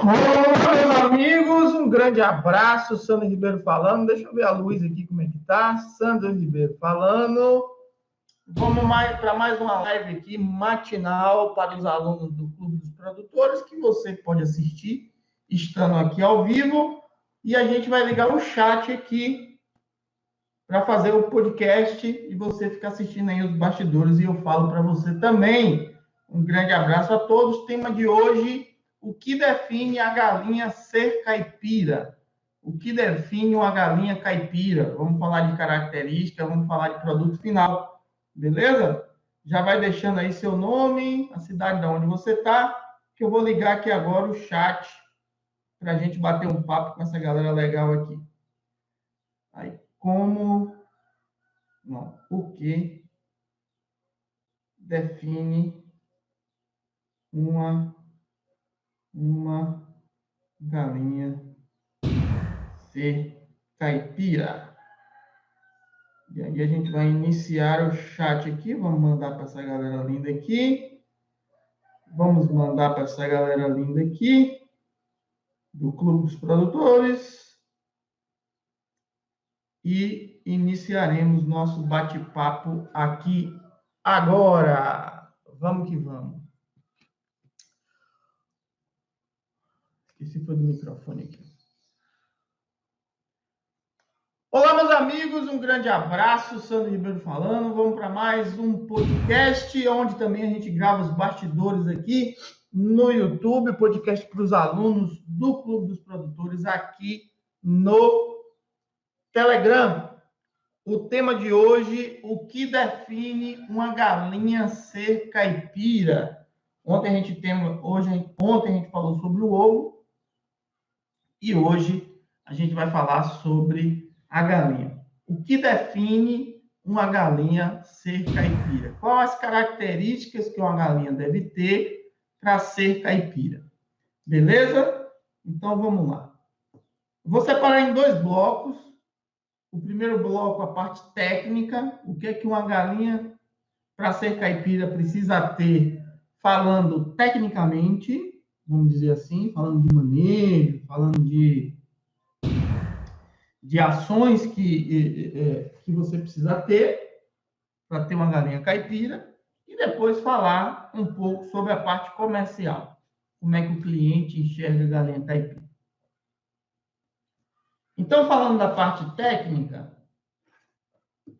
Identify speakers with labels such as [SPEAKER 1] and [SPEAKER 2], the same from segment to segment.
[SPEAKER 1] Olá, meus amigos, um grande abraço, Sandro Ribeiro falando. Deixa eu ver a luz aqui, como é que tá. Sandro Ribeiro falando. Vamos para mais uma live aqui, matinal, para os alunos do Clube dos Produtores, que você pode assistir estando aqui ao vivo. E a gente vai ligar o chat aqui para fazer o podcast e você ficar assistindo aí os bastidores e eu falo para você também. Um grande abraço a todos. Tema de hoje: o que define a galinha ser caipira? O que define uma galinha caipira? Vamos falar de características, vamos falar de produto final, beleza? Já vai deixando aí seu nome, a cidade de onde você está, que eu vou ligar aqui agora o chat para a gente bater um papo com essa galera legal aqui. Aí, o que define uma galinha ser caipira? E aí a gente vai iniciar o chat aqui. Vamos mandar para essa galera linda aqui. Vamos mandar para essa galera linda aqui do Clube dos Produtores. E iniciaremos nosso bate-papo aqui agora. Vamos que vamos. Esqueci foi do microfone aqui. Olá, meus amigos, um grande abraço, Sandro Ribeiro falando. Vamos para mais um podcast, onde também a gente grava os bastidores aqui no YouTube, podcast para os alunos do Clube dos Produtores aqui no Telegram. O tema de hoje: o que define uma galinha ser caipira? Ontem a gente falou sobre o ovo e hoje a gente vai falar sobre a galinha. O que define uma galinha ser caipira? Quais as características que uma galinha deve ter para ser caipira? Beleza? Então vamos lá. Vou separar em dois blocos. O primeiro bloco, a parte técnica, o que é que uma galinha para ser caipira precisa ter, falando tecnicamente, vamos dizer assim, falando de manejo, falando de ações que você precisa ter para ter uma galinha caipira, e depois falar um pouco sobre a parte comercial, como é que o cliente enxerga a galinha caipira. Então, falando da parte técnica,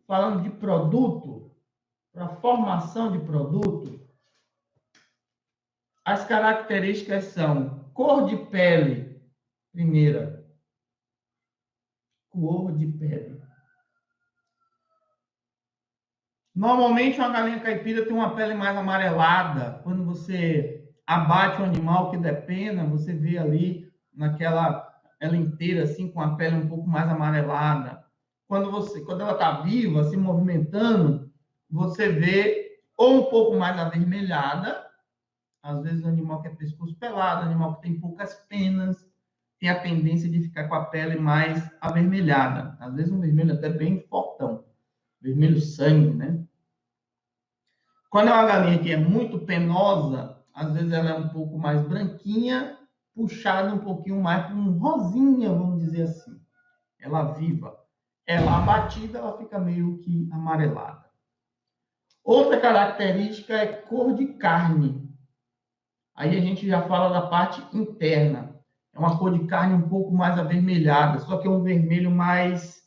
[SPEAKER 1] falando de produto, para formação de produto, as características são cor de pele, primeira, cor de pele. Normalmente, uma galinha caipira tem uma pele mais amarelada. Quando você abate um animal que der pena, você vê ali ela inteira assim com a pele um pouco mais amarelada. Quando ela está viva, se movimentando, você vê ou um pouco mais avermelhada. Às vezes o animal que é pescoço pelado, animal que tem poucas penas, tem a tendência de ficar com a pele mais avermelhada. Às vezes um vermelho até bem fortão. Vermelho sangue, né? Quando é uma galinha que é muito penosa, às vezes ela é um pouco mais branquinha, puxada um pouquinho mais para um rosinha, vamos dizer assim. Ela viva. Ela abatida, ela fica meio que amarelada. Outra característica é cor de carne. Aí a gente já fala da parte interna. É uma cor de carne um pouco mais avermelhada, só que é um vermelho mais...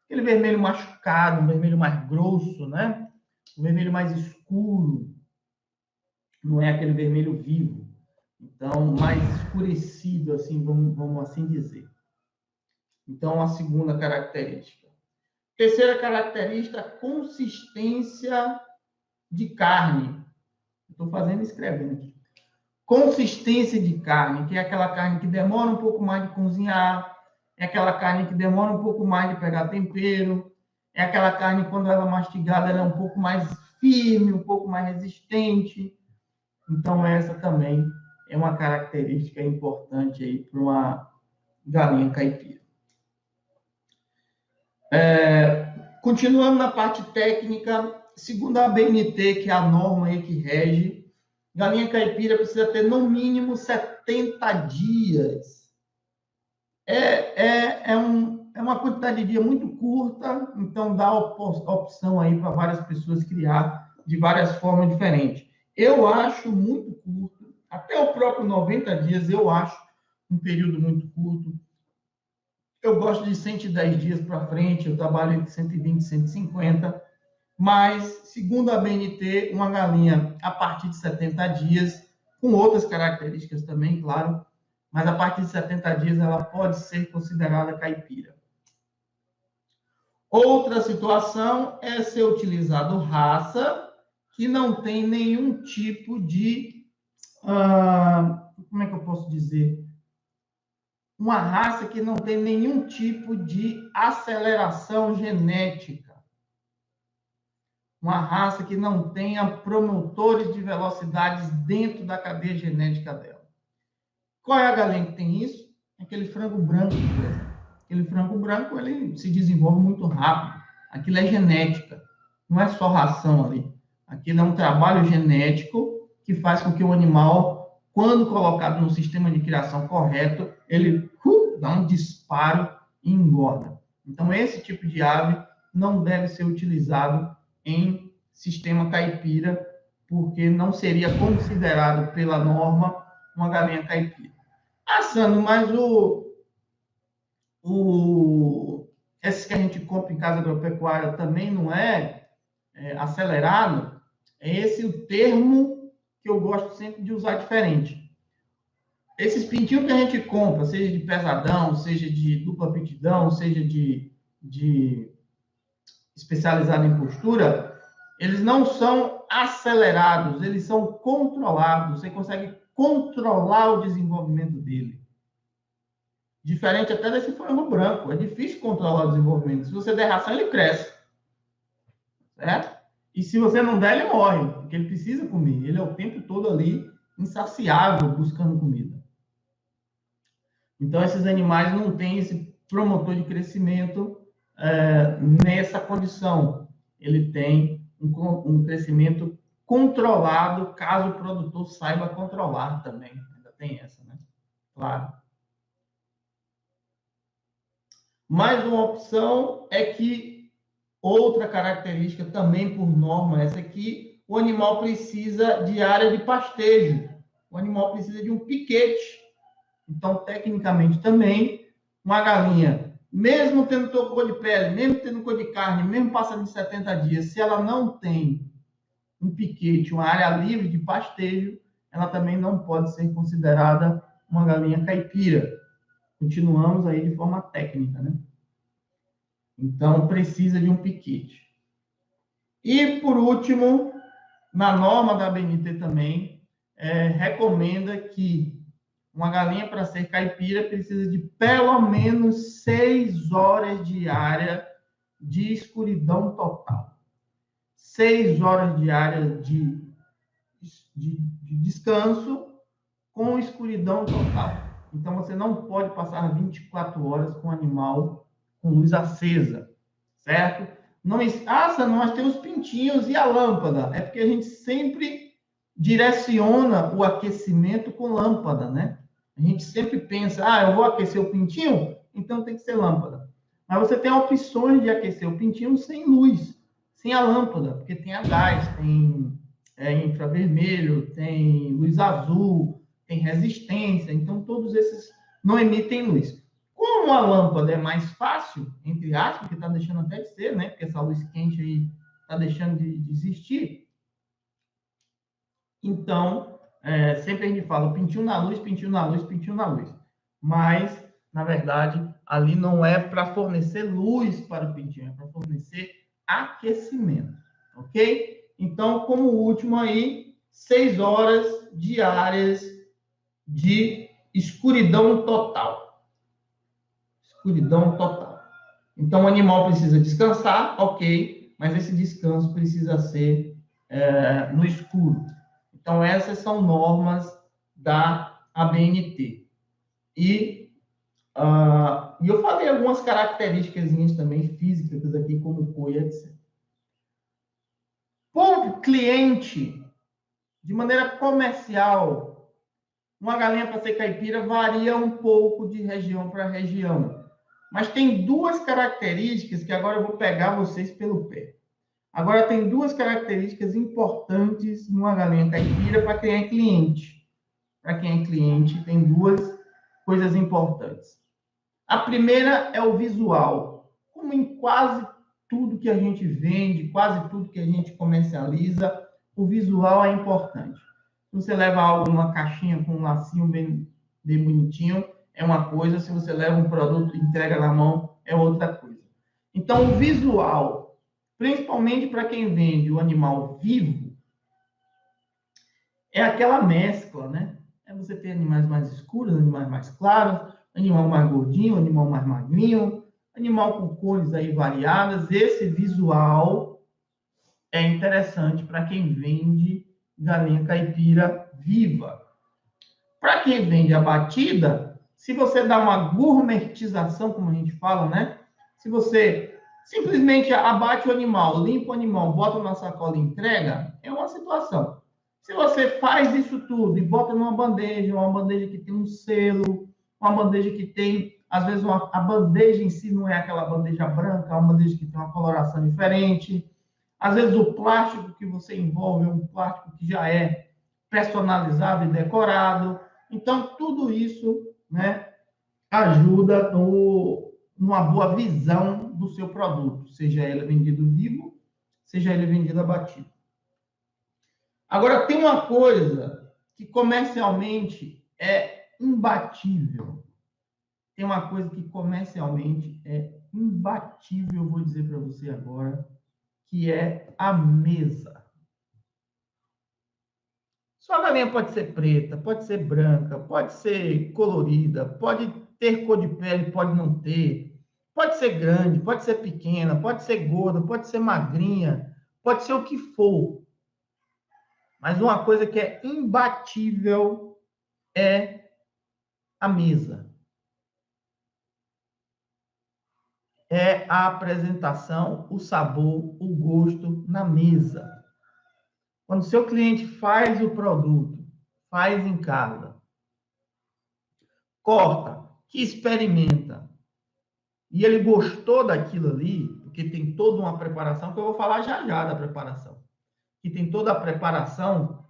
[SPEAKER 1] aquele vermelho machucado, um vermelho mais grosso, né? Um vermelho mais escuro. Não é aquele vermelho vivo. Então, mais escurecido, assim, vamos assim dizer. Então, a segunda característica. Terceira característica, consistência de carne. Estou fazendo e escrevendo aqui. Consistência de carne, que é aquela carne que demora um pouco mais de cozinhar, é aquela carne que demora um pouco mais de pegar tempero, é aquela carne, quando ela é mastigada, ela é um pouco mais firme, um pouco mais resistente. Então, essa também é uma característica importante aí para uma galinha caipira. Continuando na parte técnica, segundo a ABNT, que é a norma aí que rege, Galinha caipira precisa ter no mínimo 70 dias. É uma quantidade de dia muito curta, então dá opção aí para várias pessoas criar de várias formas diferentes. Eu acho muito curto, até o próprio 90 dias eu acho um período muito curto. Eu gosto de 110 dias para frente, eu trabalho entre 120 e 150, mas, segundo a BNT, uma galinha a partir de 70 dias, com outras características também, claro, mas a partir de 70 dias ela pode ser considerada caipira. Outra situação é ser utilizado raça que não tem nenhum tipo de, como é que eu posso dizer? Uma raça que não tem nenhum tipo de aceleração genética. Uma raça que não tenha promotores de velocidades dentro da cadeia genética dela. Qual é a galinha que tem isso? Aquele frango branco, por exemplo. Aquele frango branco, ele se desenvolve muito rápido. Aquilo é genética, não é só ração ali. Aquilo é um trabalho genético que faz com que o animal, quando colocado no sistema de criação correto, ele dá um disparo e engorda. Então, esse tipo de ave não deve ser utilizado em sistema caipira, porque não seria considerado pela norma uma galinha caipira. Sandro, mas esse que a gente compra em casa agropecuária também não é acelerado? É esse o termo que eu gosto sempre de usar diferente. Esses pintinhos que a gente compra, seja de pesadão, seja de dupla aptidão, seja de especializado em postura, eles não são acelerados, eles são controlados. Você consegue controlar o desenvolvimento dele. Diferente até desse frango branco. É difícil controlar o desenvolvimento. Se você der ração, ele cresce. Certo? E se você não der, ele morre, porque ele precisa comer. Ele é o tempo todo ali, insaciável, buscando comida. Então, esses animais não têm esse promotor de crescimento nessa condição. Ele tem um crescimento controlado, caso o produtor saiba controlar também. Ainda tem essa, né? Claro. Mais uma opção é que outra característica também por norma, essa aqui, o animal precisa de área de pastejo. O animal precisa de um piquete. Então, tecnicamente também, uma galinha, mesmo tendo cor de pele, mesmo tendo cor de carne, mesmo passando de 70 dias, se ela não tem um piquete, uma área livre de pastejo, ela também não pode ser considerada uma galinha caipira. Continuamos aí de forma técnica, né? Então, precisa de um piquete. E, por último, na norma da ABNT também, recomenda que uma galinha, para ser caipira, precisa de pelo menos 6 horas diárias de escuridão total. 6 horas diárias de descanso com escuridão total. Então, você não pode passar 24 horas com o animal com luz acesa, certo? Não, nós temos pintinhos e a lâmpada. É porque a gente sempre direciona o aquecimento com lâmpada, né? A gente sempre pensa, eu vou aquecer o pintinho, então tem que ser lâmpada. Mas você tem opções de aquecer o pintinho sem luz, sem a lâmpada, porque tem a gás, tem infravermelho, tem luz azul, tem resistência, então todos esses não emitem luz. Como a lâmpada é mais fácil, entre aspas, que está deixando até de ser, né? Porque essa luz quente aí está deixando de existir. Então, sempre a gente fala pintinho na luz, pintinho na luz, pintinho na luz. Mas, na verdade, ali não é para fornecer luz para o pintinho, é para fornecer aquecimento, ok? Então, como último aí, 6 horas diárias de escuridão total. Escuridão total. Então, o animal precisa descansar, ok, mas esse descanso precisa ser no escuro. Então, essas são normas da ABNT. E eu falei algumas características também físicas aqui, como cor, etc. Por cliente, de maneira comercial, uma galinha para ser caipira varia um pouco de região para região. Mas tem duas características que agora eu vou pegar vocês pelo pé. Agora tem duas características importantes numa galinha caipira para quem é cliente. Para quem é cliente, tem duas coisas importantes. A primeira é o visual. Como em quase tudo que a gente vende, quase tudo que a gente comercializa, o visual é importante. Se você leva algo numa caixinha com um lacinho bem bonitinho, é uma coisa. Se você leva um produto e entrega na mão, é outra coisa. Então, o visual, principalmente para quem vende o animal vivo, é aquela mescla, né? É você ter animais mais escuros, animais mais claros, animal mais gordinho, animal mais magrinho, animal com cores aí variadas. Esse visual é interessante para quem vende galinha caipira viva. Para quem vende abatida, se você dá uma gourmetização, como a gente fala, né? Se você simplesmente abate o animal, limpa o animal, bota na sacola e entrega, é uma situação. Se você faz isso tudo e bota numa bandeja, uma bandeja que tem um selo, uma bandeja que tem, às vezes, a bandeja em si não é aquela bandeja branca, é uma bandeja que tem uma coloração diferente. Às vezes, o plástico que você envolve é um plástico que já é personalizado e decorado. Então, tudo isso, né, ajuda numa boa visão do seu produto, seja ele vendido vivo, seja ele vendido abatido. Agora, tem uma coisa que comercialmente é imbatível. Tem uma coisa que comercialmente é imbatível, eu vou dizer para você agora, que é a mesa. Sua galinha pode ser preta, pode ser branca, pode ser colorida, pode ter cor de pele, pode não ter. Pode ser grande, pode ser pequena, pode ser gorda, pode ser magrinha, pode ser o que for. Mas uma coisa que é imbatível é a mesa. É a apresentação, o sabor, o gosto na mesa. Quando o seu cliente faz o produto, faz em casa, corta, que experimenta, e ele gostou daquilo ali, porque tem toda uma preparação, que eu vou falar já já da preparação, que tem toda a preparação,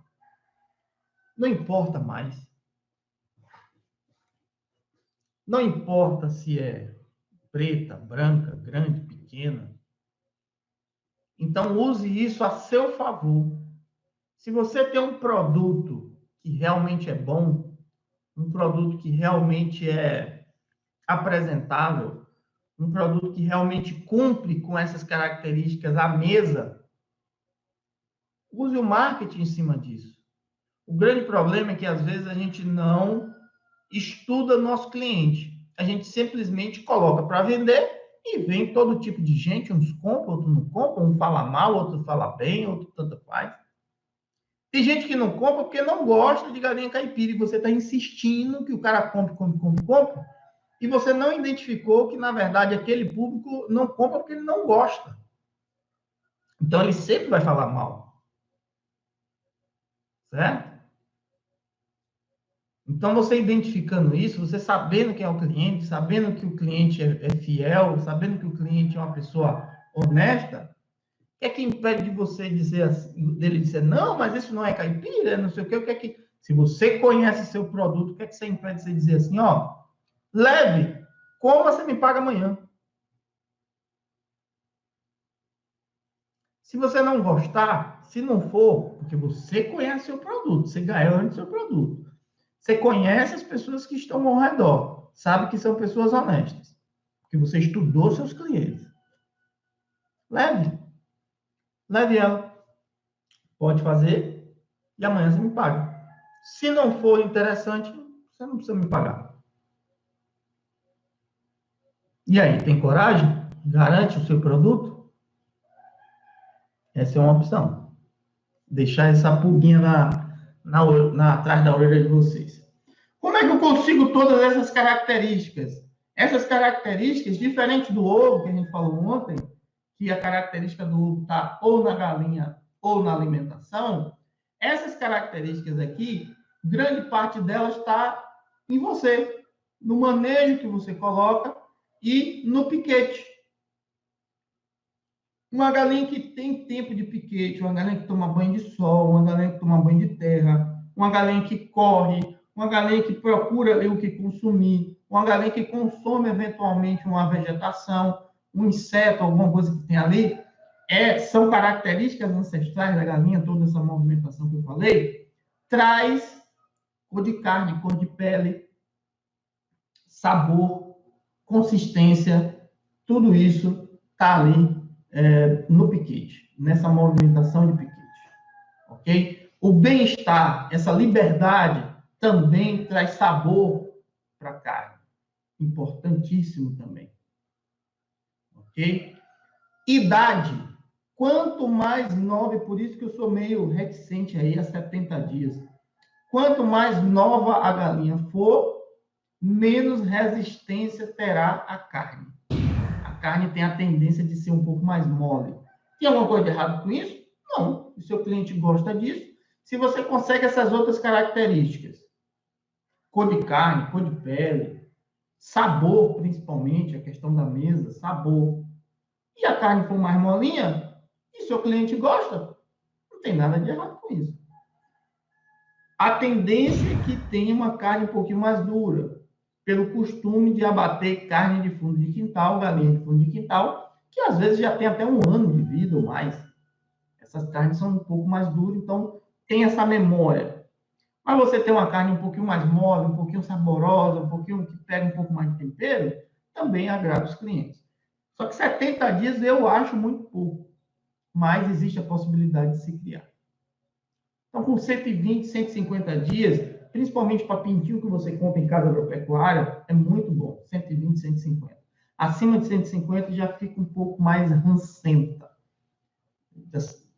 [SPEAKER 1] não importa mais. Não importa se é preta, branca, grande, pequena. Então, use isso a seu favor. Se você tem um produto que realmente é bom, um produto que realmente é apresentável, um produto que realmente cumpre com essas características à mesa, use o marketing em cima disso. O grande problema é que, às vezes, a gente não estuda nosso cliente. A gente simplesmente coloca para vender e vem todo tipo de gente, uns compram, outros não compram, um fala mal, outro fala bem, outro tanto faz. Tem gente que não compra porque não gosta de galinha caipira e você está insistindo que o cara compre, e você não identificou que, na verdade, aquele público não compra porque ele não gosta. Então, ele sempre vai falar mal. Certo? Então, você identificando isso, você sabendo quem é o cliente, sabendo que o cliente é fiel, sabendo que o cliente é uma pessoa honesta, o que é que impede de você dizer dele dizer, não, mas isso não é caipira, não sei o que é que... Se você conhece seu produto, o que é que você impede de você dizer assim, ó, leve, como você me paga amanhã? Se você não gostar, se não for, porque você conhece seu produto, você garante seu produto. Você conhece as pessoas que estão ao redor, sabe que são pessoas honestas, porque você estudou seus clientes. Leve ela. Pode fazer e amanhã você me paga. Se não for interessante, você não precisa me pagar. E aí, tem coragem? Garante o seu produto? Essa é uma opção. Deixar essa pulguinha atrás da orelha de vocês. Como é que eu consigo todas essas características? Essas características, diferente do ovo, que a gente falou ontem, que a característica do ovo está ou na galinha ou na alimentação, Essas características aqui, grande parte delas está em você, no manejo que você coloca e no piquete. Uma galinha que tem tempo de piquete, uma galinha que toma banho de sol, uma galinha que toma banho de terra, uma galinha que corre, uma galinha que procura ali o que consumir, uma galinha que consome eventualmente uma vegetação, um inseto, alguma coisa que tem ali, são características ancestrais da galinha, toda essa movimentação que eu falei, traz cor de carne, cor de pele, sabor, consistência, tudo isso está ali no piquete, nessa movimentação de piquete, ok? O bem-estar, essa liberdade, também traz sabor para a carne, importantíssimo também, ok? Idade, quanto mais nova, por isso que eu sou meio reticente aí a 70 dias, quanto mais nova a galinha for, menos resistência terá a carne. A carne tem a tendência de ser um pouco mais mole. Tem alguma coisa de errado com isso? Não. O seu cliente gosta disso. Se você consegue essas outras características, cor de carne, cor de pele, sabor, principalmente, a questão da mesa, sabor, e a carne for mais molinha, e seu cliente gosta, não tem nada de errado com isso. A tendência é que tenha uma carne um pouquinho mais dura, pelo costume de abater carne de fundo de quintal, galinha de fundo de quintal, que às vezes já tem até um ano de vida ou mais. Essas carnes são um pouco mais duras, então tem essa memória. Mas você tem uma carne um pouquinho mais mole, um pouquinho saborosa, um pouquinho que pega um pouco mais de tempero, também agrada os clientes. Só que 70 dias eu acho muito pouco, mas existe a possibilidade de se criar. Então, com 120, 150 dias, principalmente para pintinho que você compra em casa agropecuária, é muito bom, 120, 150. Acima de 150 já fica um pouco mais rancenta.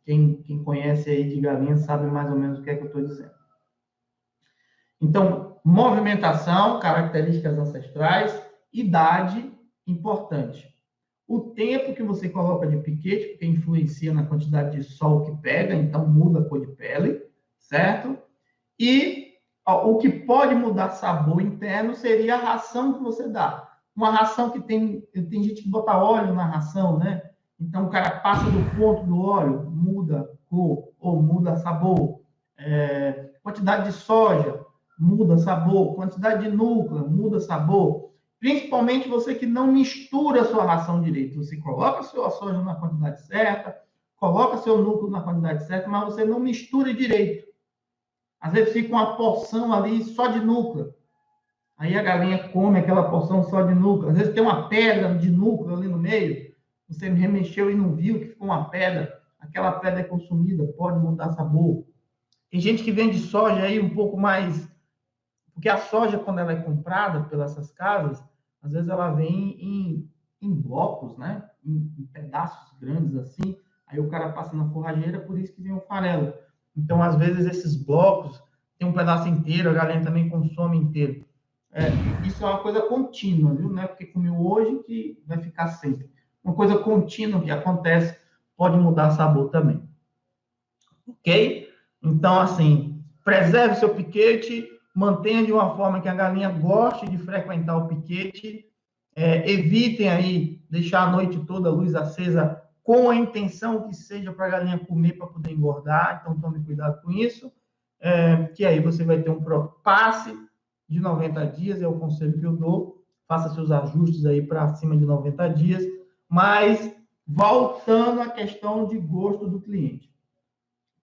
[SPEAKER 1] Quem conhece aí de galinha sabe mais ou menos o que é que eu estou dizendo. Então, movimentação, características ancestrais, idade, importante. O tempo que você coloca de piquete, porque influencia na quantidade de sol que pega, então muda a cor de pele, certo? E o que pode mudar sabor interno seria a ração que você dá. Uma ração que tem gente que bota óleo na ração, né? Então o cara passa do ponto do óleo, muda cor ou muda sabor. Quantidade de soja, muda sabor. Quantidade de núcleo, muda sabor. Principalmente você que não mistura a sua ração direito. Você coloca a sua soja na quantidade certa, coloca seu núcleo na quantidade certa, mas você não mistura direito. Às vezes fica uma porção ali só de núcleo. Aí a galinha come aquela porção só de núcleo. Às vezes tem uma pedra de núcleo ali no meio. Você remexeu e não viu que ficou uma pedra. Aquela pedra é consumida, pode mudar sabor. Tem gente que vende soja aí um pouco mais... Porque a soja, quando ela é comprada pelas casas, às vezes ela vem em blocos, né? Em pedaços grandes assim. Aí o cara passa na forrageira, por isso que vem o farelo. Então, às vezes, esses blocos tem um pedaço inteiro, a galinha também consome inteiro. Isso é uma coisa contínua, viu? Não é porque comeu hoje que vai ficar sempre. Uma coisa contínua que acontece pode mudar sabor também. Ok? Então, assim, preserve seu piquete, mantenha de uma forma que a galinha goste de frequentar o piquete, evitem aí deixar a noite toda a luz acesa com a intenção que seja para a galinha comer para poder engordar, então tome cuidado com isso, que aí você vai ter um passe de 90 dias, é o conselho que eu dou, faça seus ajustes aí para acima de 90 dias, mas voltando à questão de gosto do cliente.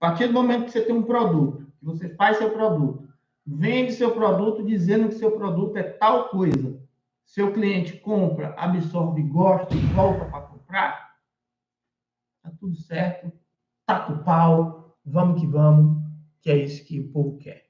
[SPEAKER 1] A partir do momento que você tem um produto, que você faz seu produto, vende seu produto dizendo que seu produto é tal coisa, seu cliente compra, absorve, gosta e volta para comprar, tá tudo certo, taca o pau, vamos, que é isso que o povo quer.